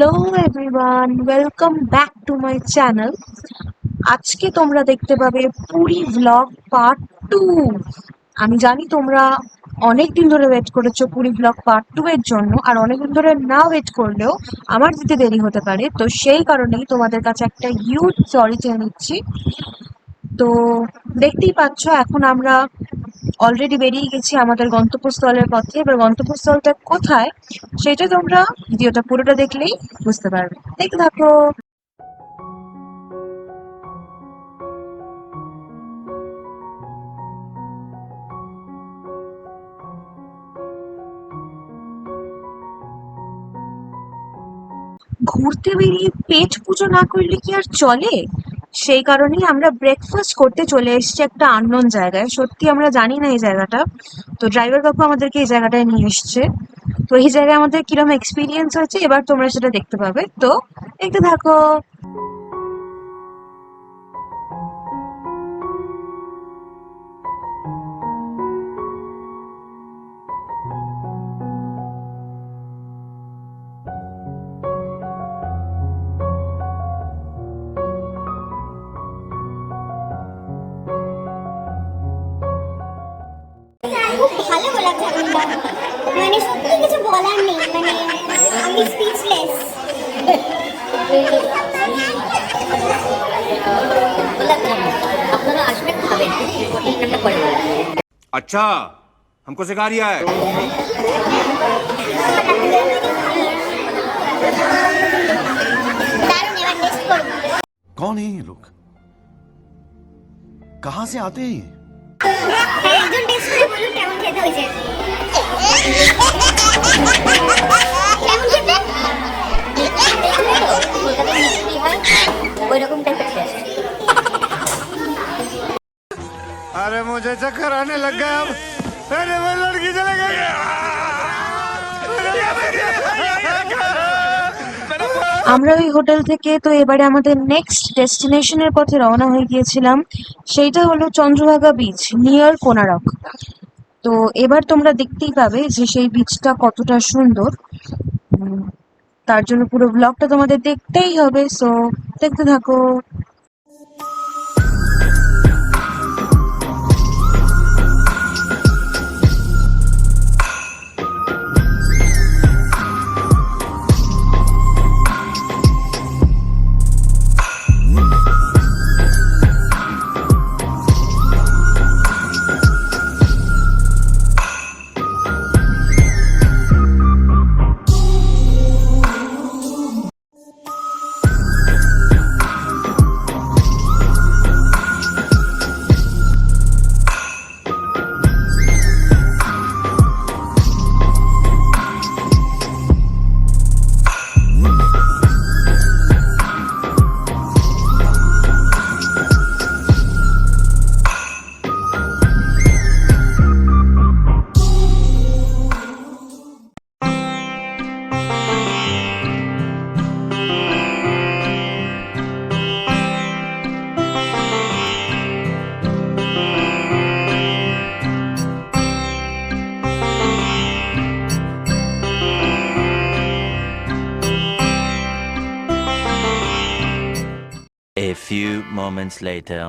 Hello everyone, welcome back to my channel. আজকে তোমরা দেখতে পাবে পুরী ভ্লগ পার্ট 2। আমি জানি তোমরা অনেক দিন ধরে ওয়েট করেছো পুরী ভ্লগ পার্ট 2 এর জন্য, আর অনেক দিন ধরে না ওয়েট করলেও আমার দিতে দেরি হতে পারে, তো সেই কারণেই তোমাদের কাছে একটা হিউজ সরি চেয়ে নিচ্ছি। তো দেখতেই পাচ্ছ এখন আমরা অলরেডি বেরিয়ে গেছি আমাদের গন্তব্যস্থলের পথে। এবার গন্তব্যস্থলটা কোথায় সেটা তোমরা ভিডিওটা পুরোটা দেখলেই বুঝতে পারবে। দেখতে থাকো। ঘুরতে বেরিয়ে পেট পুজো না করলে কি আর চলে? সেই কারণেই আমরা ব্রেকফাস্ট করতে চলে এসেছি একটা আননোন জায়গায়। সত্যি আমরা জানি না এই জায়গাটা, তো ড্রাইভার কাকু আমাদেরকে এই জায়গাটায় নিয়ে এসছে। তো এই জায়গায় আমাদের কিরকম এক্সপিরিয়েন্স হয়েছে এবার তোমরা সেটা দেখতে পাবে, তো দেখতে থাকো। খুব ভালো গোলাপ জামুনটা, মানে সত্যি কিছু বলার নেই, মানে আমি স্পিচলেস। গোলাপ জামুন আপনারা আসবেন, খাবেন, একটা করে अच्छा हमको सिखा रिया है। দারুণ, এবার টেস্ট করব। कौन है ये लोग? कहाँ से आते हैं ये? একজন টেস্ট করে বলুন কেমন খেতে হয়েছে। কেমন খেতে? কলকাতায় মিষ্টি হয় ওই রকম টাইপের টেস্ট। अरे मुझे चक्कर आने लग गया अब। अरे वो लड़की चले गई। আমরা ওই হোটেল থেকে তো এবারে আমাদের নেক্সট ডেস্টিনেশনের পথে রওনা হয়ে গিয়েছিলাম। সেইটা হলো চন্দ্রভাগা বিচ নিয়ার কোনারক। তো এবার তোমরা দেখতেই পাবে যে সেই বিচটা কতটা সুন্দর। উম, তার জন্য পুরো ব্লগটা তোমাদের দেখতেই হবে, সো দেখতে থাকো। A few moments later.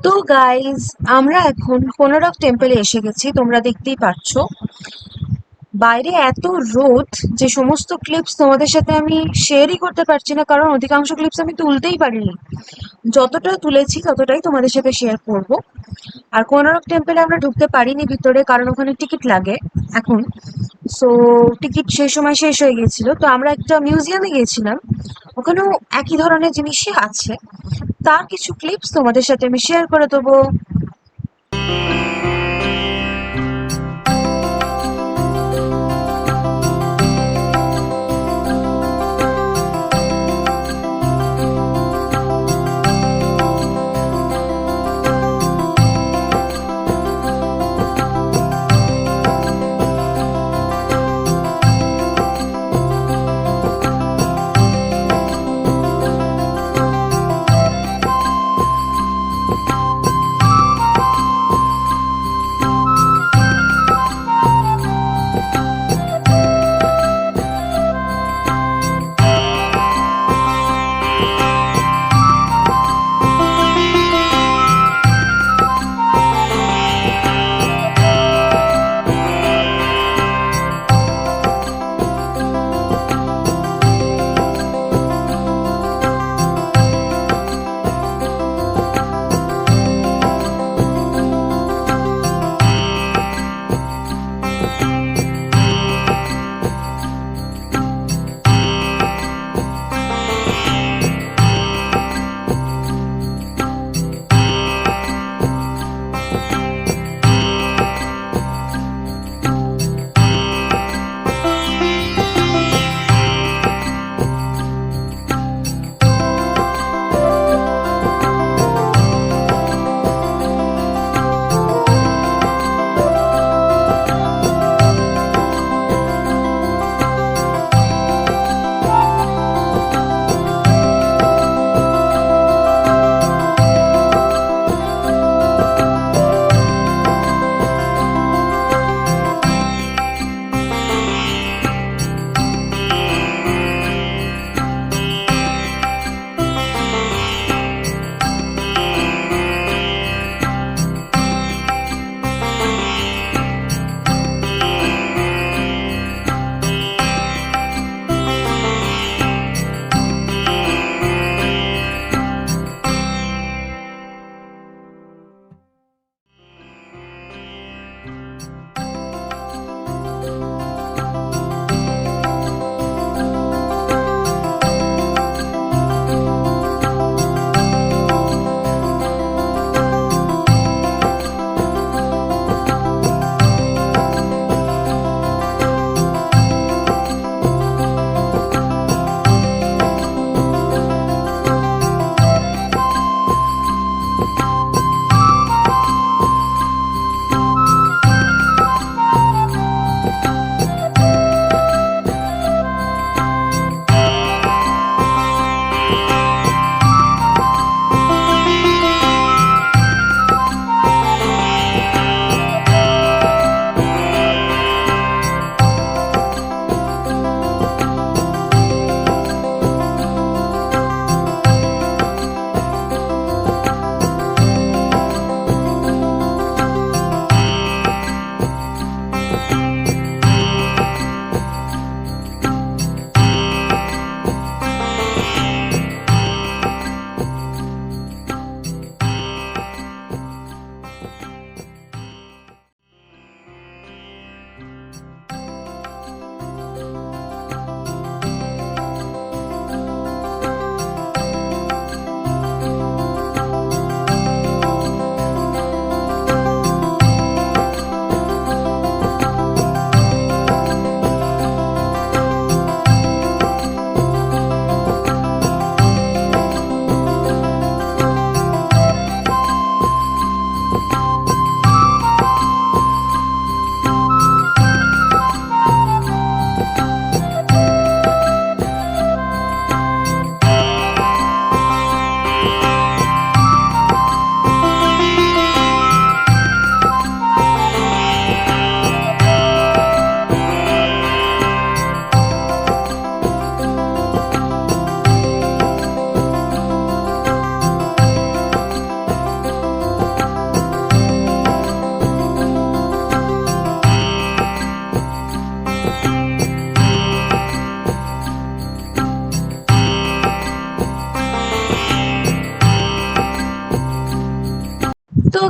তো গাইজ, আমরা এখন কোনারক টেম্পলে এসে গেছি, তোমরা দেখতেই পাচ্ছো। বাইরে এত রোদ যে সমস্ত ক্লিপস তোমাদের সাথে আমি শেয়ারই করতে পারছি না, কারণ অধিকাংশ ক্লিপস আমি তুলতেই পারিনি। যতটা তুলেছি ততটাই তোমাদের সাথে শেয়ার করব। আর কোনারক টেম্পলে আমরা ঢুকতে পারিনি ভিতরে, কারণ ওখানে টিকিট লাগে এখন। সো টিকিট সেই সময় শেষ হয়ে গেছিল, তো আমরা একটা মিউজিয়ামে গিয়েছিলাম, ওখানেও একই ধরনের জিনিসই আছে। তার কিছু ক্লিপস তোমাদের সাথে আমি শেয়ার করে দেবো।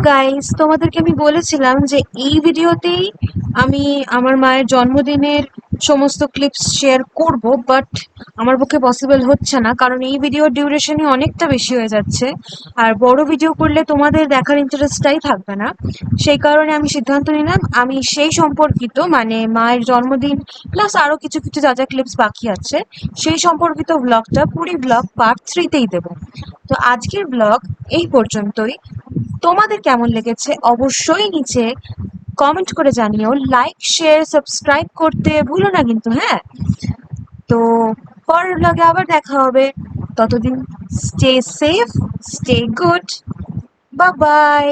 গাইস, তোমাদেরকে আমি বলেছিলাম যে এই ভিডিওতেই আমি আমার মায়ের জন্মদিনের সমস্ত ক্লিপস শেয়ার করব, বাট আমার পক্ষে পসিবল হচ্ছে না, কারণ এই ভিডিওর ডিউরেশনই অনেকটা বেশি হয়ে যাচ্ছে। আর বড় ভিডিও করলে তোমাদের দেখার ইন্টারেস্টটাই থাকবে না। সেই কারণে আমি সিদ্ধান্ত নিলাম আমি সেই সম্পর্কিত, মানে মায়ের জন্মদিন প্লাস আরো কিছু কিছু যা যা ক্লিপস বাকি আছে সেই সম্পর্কিত ব্লগটা পুরি ব্লগ পার্ট 3তেই দেবো। তো আজকের ব্লগ এই পর্যন্তই। তোমাদের কেমন লেগেছে অবশ্যই নিচে কমেন্ট করে জানিও, লাইক শেয়ার সাবস্ক্রাইব করতে ভুলো না কিন্তু, হ্যাঁ। তো পরের ব্লগে আবার দেখা হবে, ততদিন stay safe, stay good, bye bye.